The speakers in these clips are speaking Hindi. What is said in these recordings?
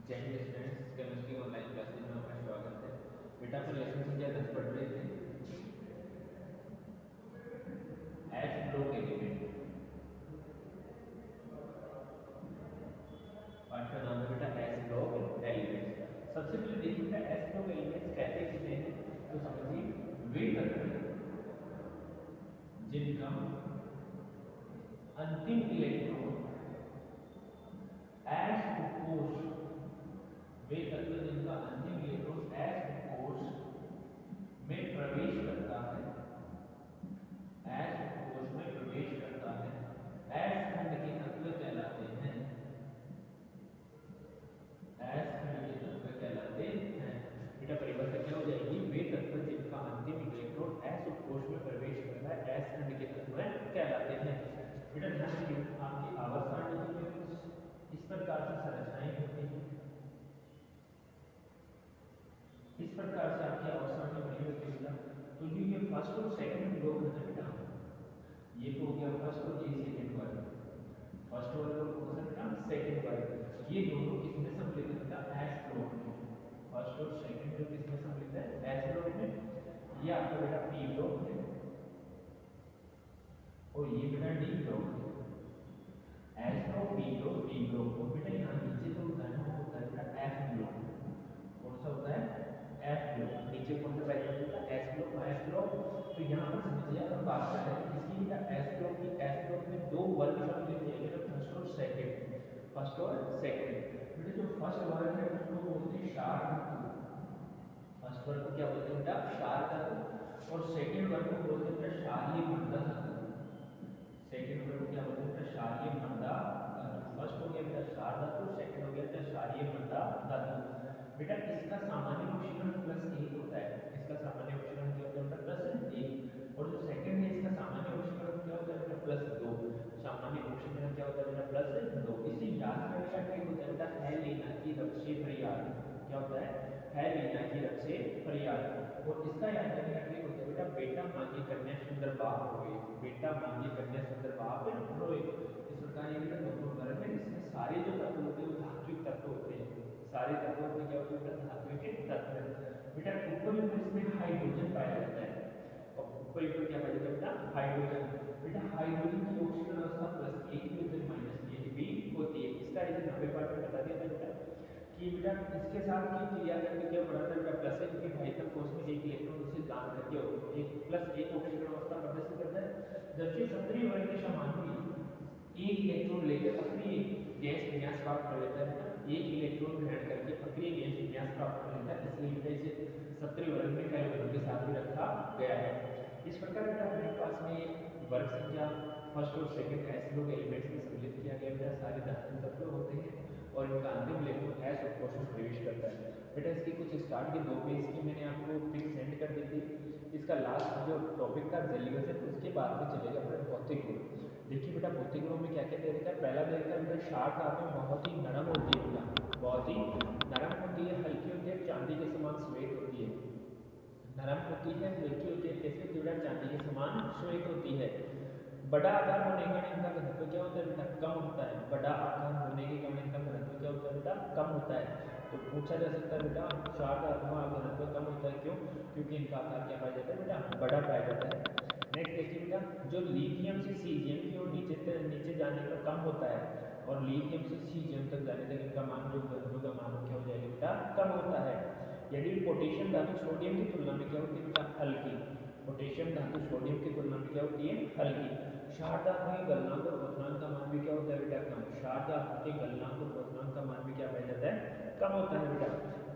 जय Hind students, chemistry online classes में आपका स्वागत है। बेटा अपन लेसन संख्या 10 पढ़ रहे थे। एच ब्लॉक एलिमेंट, पाठ का नाम है बेटा एच ब्लॉक एलिमेंट्स। सबसे पहले देखिए बेटा एच ब्लॉक एलिमेंट्स कहते किसे हैं, तो समझिए वे तत्व जिनका अंतिम इलेक्ट्रॉन एस कोश, वे तत्व जिनका अंतिम इलेक्ट्रॉन एस कोश में प्रवेश करता है, एस कोश में प्रवेश करता है, एस खंड के तत्व कहलाते हैं, एस खंड के तत्व कहलाते हैं। बेटा परिभाषा क्या हो जाएगी, वे तत्व जिनका अंतिम इलेक्ट्रॉन एस कोश में प्रवेश करता है, एस खंड के तत्व कहलाते हैं। बेटा ध्यान रखिए आपकी आवर्त सारणी में कुछ इस प्रकार से संरचनाएं होती हैं, इस प्रकार से आपकी आवर्त सारणी बनी होती है। तो जो ये फर्स्ट और सेकंड ब्लॉक है बेटा, ये तो हो गया फर्स्ट और ये सेकंड वाला, फर्स्ट वाला कौन सा बेटा, सेकंड वाला, ये दोनों किसमें सम्मिलित है बेटा, एस ब्लॉक में। फर्स्ट और सेकंड जो किसमें सम्मिलित है, एस ब्लॉक में। ये आपका बेटा पी ब्लॉक है और ये बेटा डी ब्लॉक है, S block, P block, D block. और बेटा यहाँ नीचे तो होता है बेटा एफ ब्लॉक। कौन सा होता है, एफ ब्लॉक। नीचे कौन सा बैठा होता है, एस ब्लॉक, एस ब्लॉक। तो यहाँ पर समझिए हम बात कर रहे हैं इसकी बेटा एस ब्लॉक की, एस ब्लॉक में दो वर्ग सम्मिलित है बेटा, फर्स्ट और सेकंड, फर्स्ट और सेकंड। बेटा जो फर्स्ट वर्ग है उसको बोलते हैं क्षार धातु, फर्स्ट वर्ग को क्या बोलते हैं बेटा, क्षार धातु। और सेकंड वर्ग को बोलते हैं बेटा क्षारीय मंदा धातु, सेकंड वर्ग को क्या बोलते हैं बेटा, क्षारीय मंदा धातु। फर्स्ट हो गया बेटा क्षार धातु, सेकंड हो गया बेटा क्षारीय मंदा धातु। बेटा इसका सामान्य ऑक्सीकरण +1 होता है, इसका सामान्य ऑक्सीकरण क्या होता है बेटा, +1। और जो सेकंड है इसका सामान्य ऑक्सीकरण क्या होता है बेटा, +2। सामान्य ऑक्सीकरण क्या होता है बेटा, +2। इसे याद करने का ट्रिक होता है बेटा, है लेना की रक्षे फरियाद। क्या होता है लेना की रक्षे फरियाद। और इसका याद करने का ट्रिक होता है बेटा, बेटा मांगी कन्या सुंदर बाप रोए, बेटा मांगी कन्या सुंदर बाप रोए। इस प्रकार ये बेटा दोनों वर्ग है, इसमें सारे जो तत्व होते हैं वो धात्विक तत्व होते हैं, सारे तत्वों में क्या होता है धात्विक तत्व। बेटा ऊपर इसमें हाइड्रोजन पाया जाता है, और ऊपर क्या पाया जाता है बेटा, हाइड्रोजन। बेटा हाइड्रोजन की ऑक्सीजन अवस्था +1 की -1 भी होती है। इसका एक 90 पार्ट में बता दिया था बेटा कि बेटा इसके साथ की क्रिया करके क्या पढ़ा था बेटा, +1 के भाइतम कोष में एक इलेक्ट्रॉन उसे दान करके एक +1 ऑक्सीजन अवस्था प्रदर्शित करता है। जबकि सक्रिय वर्ग के समानुपाती एक इलेक्ट्रॉन लेकर अक्रिय गैस विन्यास प्राप्त कर लेता है, एक इलेक्ट्रॉन ग्रहण करके अक्रिय गैस विन्यास प्राप्त कर लेता है, इसलिए बेटा इसे सक्रिय वर्ग में पहले वर्ग के साथ भी रखा गया है। इस प्रकार बेटा हमारे पास में वर्ग संख्या फर्स्ट और सेकंड एस ब्लॉक एलिमेंट्स में सम्मिलित किया गया बेटा, सारे धातु तत्व होते हैं और इनका अंतिम इलेक्ट्रॉन एस और कोश में प्रवेश करता है। बेटा इसकी कुछ स्टार्ट के 2 पेज की मैंने आपको पिक सेंड कर दी थी। इसका लास्ट जो टॉपिक था जेलिगस है, उसके बाद में चलेगा अपना भौतिक गुण। देखिए बेटा भौतिक गुणों में क्या क्या दे रखा है, पहला दे रखा है बेटा क्षार धातु बहुत ही नरम होती है बेटा, बहुत ही नरम होती है, हल्की होती है, चांदी के समान श्वेत होती है, नरम होती है, हल्की होती है, कैसे बेटा चांदी के समान श्वेत होती है। बड़ा आकार होने के कारण इनका घनत्व क्या होता है बेटा, कम होता है, बड़ा आकार होने के कारण इनका घनत्व क्या होता है बेटा, कम होता है। तो पूछा जा सकता है बेटा क्षार धातु का घनत्व कम होता है, क्यों, क्योंकि इनका आकार क्या पाया जाता है बेटा, बड़ा पाया जाता है। नेक्स्ट देखिए बेटा, जो लिथियम से सीजियम की ओर नीचे जाने पर कम होता है और लिथियम से सीजियम तक जाने तक इनका मान जो घनत्व का मान क्या हो जाएगा बेटा, कम होता है। यदि पोटेशियम धातु सोडियम की तुलना में क्या होती है बेटा, हल्की, पोटेशियम धातु सोडियम की तुलना में क्या होती है, हल्की। क्षार धातु के गलनांक और क्वथनांक का मान भी क्या होता है बेटा, कम। क्षार धातु के गलनांक और क्वथनांक का मान भी क्या पाया जाता है, कम होता है बेटा।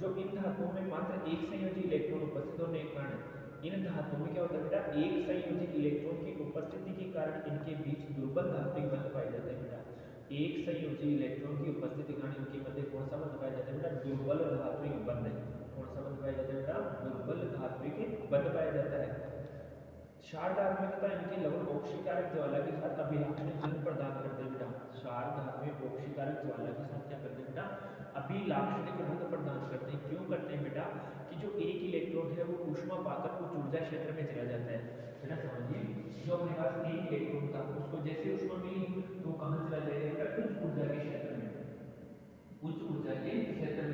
जो इन धातुओं में मात्र एक संयोजी इलेक्ट्रॉन उपस्थित होने के कारण इन धातुओं में क्या होता है बेटा, एक संयोजी इलेक्ट्रॉन की उपस्थिति के कारण इनके बीच दुर्बल धात्विक बंध पाया जाता है बेटा। एक संयोजी इलेक्ट्रॉन की उपस्थिति के कारण इनके मध्य कौन सा बंध पाया जाता है बेटा, दुर्बल धात्विक बंध। कौन सा बंध पाया जाता है बेटा, दुर्बल धात्विक बंध पाया जाता है। क्षार धातु में तथा इनके लवण ऑक्सीकारक ज्वाला के साथ अभिलाक्षणिक बंध प्रदान करते हैं बेटा। क्षार धातु में ऑक्सीकारक ज्वाला के साथ क्या करते हैं बेटा, अभिलाक्षणिक बंध प्रदान करते हैं। क्यों करते हैं बेटा, कि जो एक इलेक्ट्रॉन है वो ऊष्मा पाकर उच्च ऊर्जा क्षेत्र में चला जाता है बेटा। समझिए जो अपने पास एक इलेक्ट्रॉन था उसको जैसे ऊष्मा मिली तो कहां चला जाएगा, उच्च ऊर्जा के क्षेत्र में, उच्च ऊर्जा के क्षेत्र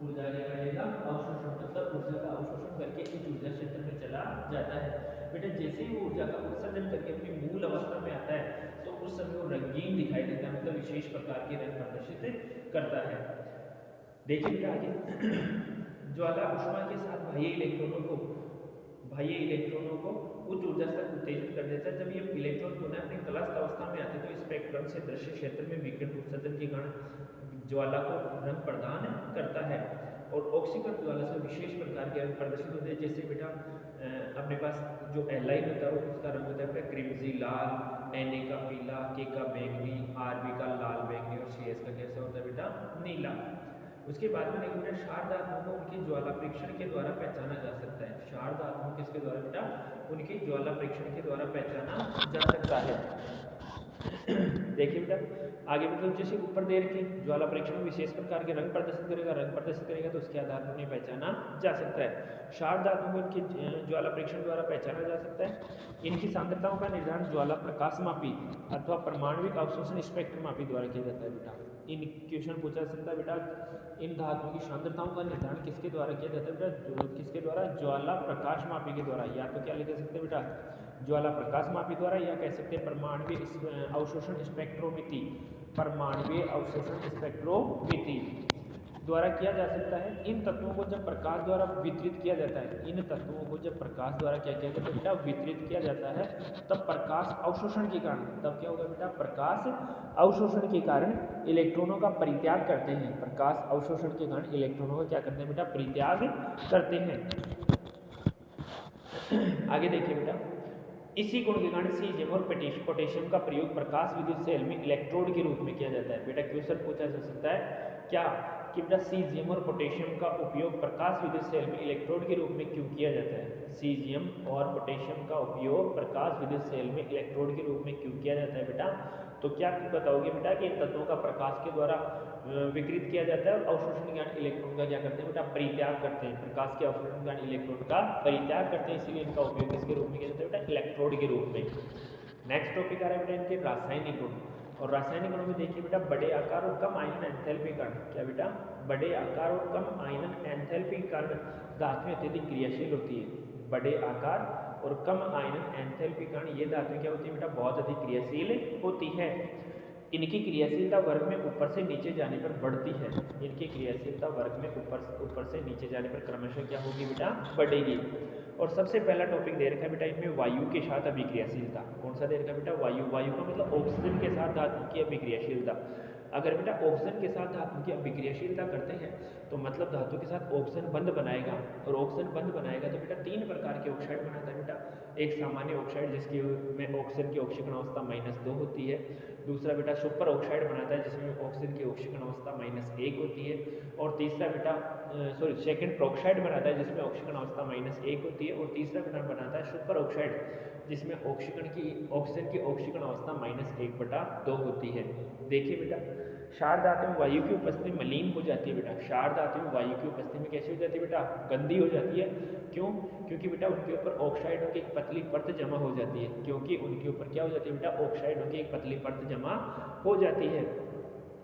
ऊर्जा क्या करेगा, अवशोषण, मतलब ऊर्जा का अवशोषण करके उच्च ऊर्जा क्षेत्र में चला जाता है। बेटा जैसे ही वो ऊर्जा का उत्सर्जन करके अपनी मूल अवस्था में आता है तो उस समय वो रंगीन दिखाई देता है, मतलब विशेष प्रकार के रंग प्रदर्शित करता है। देखिए बेटा आगे ज्वाला ऊष्मा के साथ बाह्य इलेक्ट्रॉनों को उच्च ऊर्जा तक उत्तेजित कर देता है। जब ये इलेक्ट्रॉन पुनः अपनी तटस्थ अवस्था में आते हैं तो स्पेक्ट्रम से दृश्य क्षेत्र में विकिरण उत्सर्जन के कारण ज्वाला को रंग प्रदान करता है और ऑक्सीकरण ज्वाला से विशेष प्रकार के रंग प्रदर्शित होते हैं। जैसे बेटा अपने पास जो एलाइन होता है वो उसका रंग होता है क्रिमजी लाल, Na का पीला, K का बैंगनी, Rb का लाल बैंगनी और CS का कैसा होता है बेटा नीला। उसके बाद में देखिए बेटा क्षार धातुओं को उनके ज्वाला परीक्षण के द्वारा पहचाना जा सकता है। क्षार धातुओं किसके द्वारा बेटा, उनके ज्वाला परीक्षण के द्वारा पहचाना जा सकता है। देखिए बेटा आगे मतलब जैसे ऊपर दे रखे ज्वाला परीक्षण में विशेष प्रकार के रंग प्रदर्शित करेगा तो उसके आधार पर उन्हें पहचाना जा सकता है। क्षार धातुओं को इनके ज्वाला परीक्षण द्वारा पहचाना जा सकता है। इनकी सांद्रताओं का निर्धारण ज्वाला प्रकाशमापी अथवा परमाणविक अवशोषण स्पेक्ट्रोमापी द्वारा किया जाता है। बेटा इन क्वेश्चन पूछा सकता है बेटा इन धातुओं की सांद्रताओं का निर्धारण किसके द्वारा किया जाता है बेटा, किसके द्वारा, ज्वाला प्रकाशमापी के द्वारा। या तो क्या लिख सकते हैं बेटा ज्वाला प्रकाशमापी द्वारा, या कह सकते हैं परमाणुवीय अवशोषण स्पेक्ट्रोमिति, परमाणुवीय अवशोषण स्पेक्ट्रोमिति द्वारा किया जा सकता है। इन तत्वों को जब प्रकाश द्वारा वितरित किया जाता है, इन तत्वों को जब प्रकाश द्वारा क्या किया जाता है बेटा वितरित किया जाता है, तब प्रकाश अवशोषण के कारण, तब क्या होगा बेटा प्रकाश अवशोषण के कारण इलेक्ट्रॉनों का परित्याग करते हैं। प्रकाश अवशोषण के कारण इलेक्ट्रॉनों का क्या करते हैं बेटा परित्याग करते हैं। आगे देखिए बेटा इसी गुण के कारण सीजियम और पोटेशियम का प्रयोग प्रकाश विद्युत सेल में इलेक्ट्रोड के रूप में किया जाता है। बेटा क्वेश्चन पूछा जा सकता है क्या कि बेटा सीजियम और पोटेशियम का उपयोग प्रकाश विद्युत सेल में इलेक्ट्रोड के रूप में क्यों किया जाता है। सीजियम और पोटेशियम का उपयोग प्रकाश विद्युत सेल में इलेक्ट्रोड के रूप में क्यों किया जाता है बेटा, तो क्या बताओगे बेटा कि इन तत्वों का प्रकाश के द्वारा विकृत किया जाता है और अवशोषण के कारण इलेक्ट्रॉन का क्या करते हैं बेटा परित्याग करते हैं। प्रकाश के अवशोषण के कारण इलेक्ट्रॉन का परित्याग करते हैं, इसीलिए इनका उपयोग किसके रूप में किया जाता है बेटा इलेक्ट्रोड के रूप में। नेक्स्ट टॉपिक आ रहा है बेटा इनके रासायनिक गुण। और रासायनिक गुणों में देखिए बेटा बड़े आकार और कम आयनन एंथैल्पी कण, क्या बेटा बड़े आकार और कम आयनन एंथैल्पी कण धातुएं अत्यधिक क्रियाशील होती है। बड़े आकार और कम आयनन एंथैल्पी कण ये धातुएं क्या होती है बेटा बहुत अधिक क्रियाशील होती है। इनकी क्रियाशीलता वर्ग में ऊपर से नीचे जाने पर बढ़ती है। इनकी क्रियाशीलता वर्ग में ऊपर से नीचे जाने पर क्रमशः क्या होगी बेटा बढ़ेगी। और सबसे पहला टॉपिक दे रखा है बेटा इनमें वायु के साथ अभिक्रियाशीलता। कौन सा दे रखा है बेटा वायु। वायु का मतलब ऑक्सीजन के साथ धातु की अभिक्रियाशीलता। अगर बेटा ऑक्सीजन के साथ धातु की अभिक्रियाशीलता करते हैं तो मतलब धातु के साथ ऑक्सीजन बंध बनाएगा, और ऑक्सीजन बंध बनाएगा तो बेटा तीन प्रकार के ऑक्साइड बनाता है बेटा। एक सामान्य ऑक्साइड जिसकी में ऑक्सीजन की ऑक्सीकरण अवस्था -2 होती है। दूसरा बेटा सुपर ऑक्साइड बनाता है जिसमें ऑक्सीजन की ऑक्सीकरण अवस्था -1 होती है। और तीसरा बेटा सेकंड प्रोक्साइड बनाता है जिसमें ऑक्सीकरण अवस्था -1 होती है। और तीसरा बेटा बनाता है सुपर ऑक्साइड जिसमें ऑक्सीजन की ऑक्सीकरण अवस्था -1/2 होती है। देखिए बेटा क्षार धातु में वायु की उपस्थिति मलिन हो जाती है बेटा। क्षार धातु में वायु की उपस्थिति में कैसी हो जाती है बेटा गंदी हो जाती है। क्यों, क्योंकि बेटा उनके ऊपर ऑक्साइडों की एक पतली परत जमा हो जाती है। क्योंकि उनके ऊपर क्या हो जाती है बेटा ऑक्साइडों की एक पतली परत जमा हो जाती है।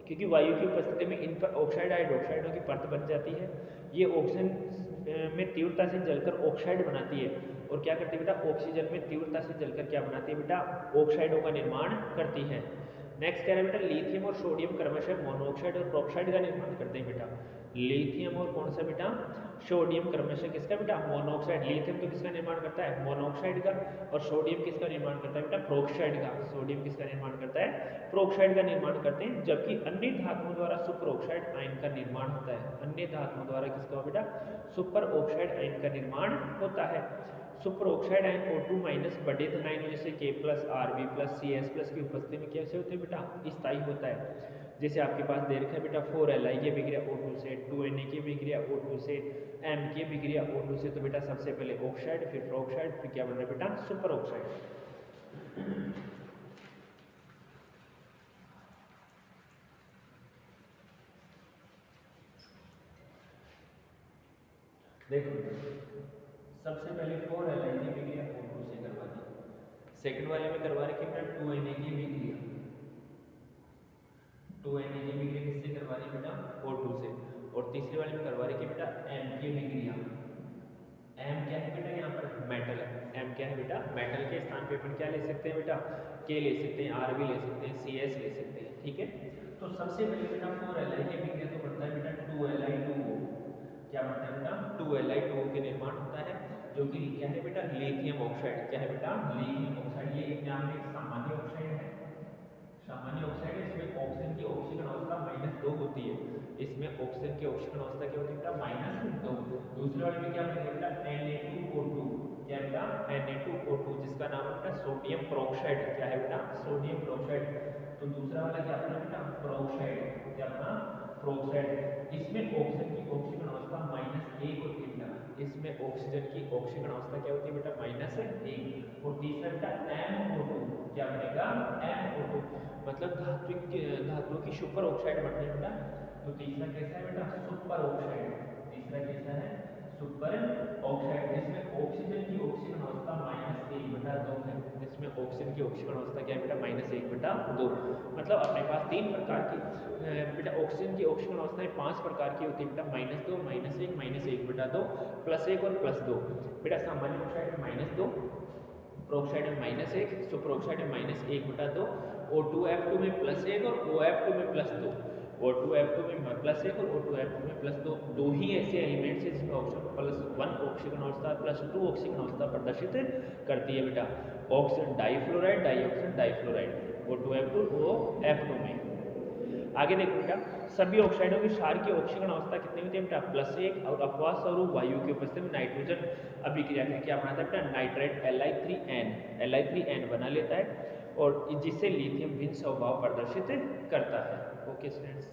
क्योंकि वायु की उपस्थिति में इन पर ऑक्साइड हाइड्रोक्साइडों की परत बन जाती है। ये ऑक्सीजन में तीव्रता से जलकर ऑक्साइड बनाती है। और क्या करती है बेटा ऑक्सीजन में तीव्रता से जलकर क्या बनाती है बेटा ऑक्साइडों का निर्माण करती है। नेक्स्ट क्या है बेटा लिथियम और सोडियम क्रमशः मोनोऑक्साइड और प्रोक्साइड का निर्माण करते हैं बेटा। लिथियम और कौन सा बेटा सोडियम क्रमशः किसका बेटा मोनोऑक्साइड। लिथियम तो किसका निर्माण करता है मोनोऑक्साइड का, और सोडियम किसका निर्माण करता है बेटा प्रोक्साइड का। सोडियम किसका निर्माण करता है प्रोक्साइड का निर्माण करते हैं। जबकि अन्य धातुओं द्वारा सुपर ऑक्साइड आयन का निर्माण होता है। अन्य धातुओं द्वारा किसका बेटा सुपर ऑक्साइड आयन का निर्माण होता है। सुपर ऑक्साइड आयन O2- बड़े धन आयनों जैसे K+, Rb+, CS+ की उपस्थिति में कैसे होते हैं बेटा स्थायी होता है। जैसे आपके पास दे रखा है बेटा 4Li की अभिक्रिया O2 से, 2Na की अभिक्रिया O2 से, M की अभिक्रिया O2 से। तो बेटा सबसे पहले ऑक्साइड फिर प्रोक्साइड फिर क्या बन रहा है बेटा सुपर ऑक्साइड। देखो सबसे पहले 4Li की अभिक्रिया O2 से करवा दी। सेकंड वाले में करवा रखी बेटा 2Na की अभिक्रिया। 2Na की अभिक्रिया किससे करवा दी बेटा O2 से। और तीसरी वाले में करवा रहे कि बेटा एम की अभिक्रिया, एम क्या है बेटा यहाँ पर मेटल है, एम क्या है बेटा मेटल के स्थान पे अपन क्या ले सकते हैं बेटा के ले सकते हैं, आर भी ले सकते हैं, सी एस ले सकते हैं, ठीक है। तो सबसे पहले बेटा 4Li की अभिक्रिया तो बढ़ता है बेटा 2Li2O, क्या बढ़ता है बेटा 2Li2O के निर्माण होता है, जो कि क्या है बेटा लिथियम ऑक्साइड, क्या है बेटा लिथियम ऑक्साइड, ये एक नाम एक सामान्य ऑक्साइड है, सामान्य ऑक्साइड है, इसमें ऑक्सीजन की ऑक्सीजन अवस्था -2 होती है, इसमें ऑक्सीजन की ऑक्सीजन अवस्था क्या होती है बेटा -2। दूसरे वाले में क्या होता है बेटा Na2O2, क्या बेटा Na2O2 जिसका नाम है बेटा सोडियम पेरोक्साइड, क्या है बेटा सोडियम पेरोक्साइड। तो दूसरा वाला क्या अपना बेटा पेरोक्साइड, क्या अपना पेरोक्साइड, इसमें ऑक्सीजन की ऑक्सीजन अवस्था -1 होती है बेटा, इसमें ऑक्सीजन की ऑक्सीजन अवस्था क्या होती है बेटा -1। और तीसरा बेटा MO2, क्या बनेगा MO2, मतलब धातुओं की सुपर ऑक्साइड बनती है बेटा। तो तीसरा कैसा है बेटा सुपर ऑक्साइड, तीसरा कैसा है सुपर ऑक्साइड, जिसमें ऑक्सीजन की ऑक्सीजन अवस्था -1/2 है, जिसमें ऑक्सीजन की ऑक्सीजन अवस्था क्या है बेटा -1/2। मतलब अपने पास 3 प्रकार की बेटा ऑक्सीजन की ऑक्सीजन अवस्थाएं 5 प्रकार की होती है बेटा -2 -1 -1/2 +1 और +2। बेटा सामान्य ऑक्साइड में -2, प्रोक्साइड में -1, सुपरऑक्साइड में -1/2, O2F2 में +1 और OF2 में +2, O2F2 में +1 और O2F2 में +2, दो ही ऐसे एलिमेंट्स हैं जिसमें ऑक्सीजन +1 ऑक्सीजन अवस्था +2 ऑक्सीजन अवस्था प्रदर्शित करती है बेटा, oxygen difluoride dioxygen difluoride, O2F2 OF2 में। आगे देखो बेटा सभी ऑक्साइडों की क्षार की ऑक्सीजन अवस्था कितनी होती है बेटा +1, और अपवास स्वरूप वायु की उपस्थिति में नाइट्रोजन अभिक्रिया करके क्या बनाता है बेटा नाइट्रेट Li3N बना लेता है, और जिससे लिथियम भिन्न स्वभाव प्रदर्शित करता है। Okay students.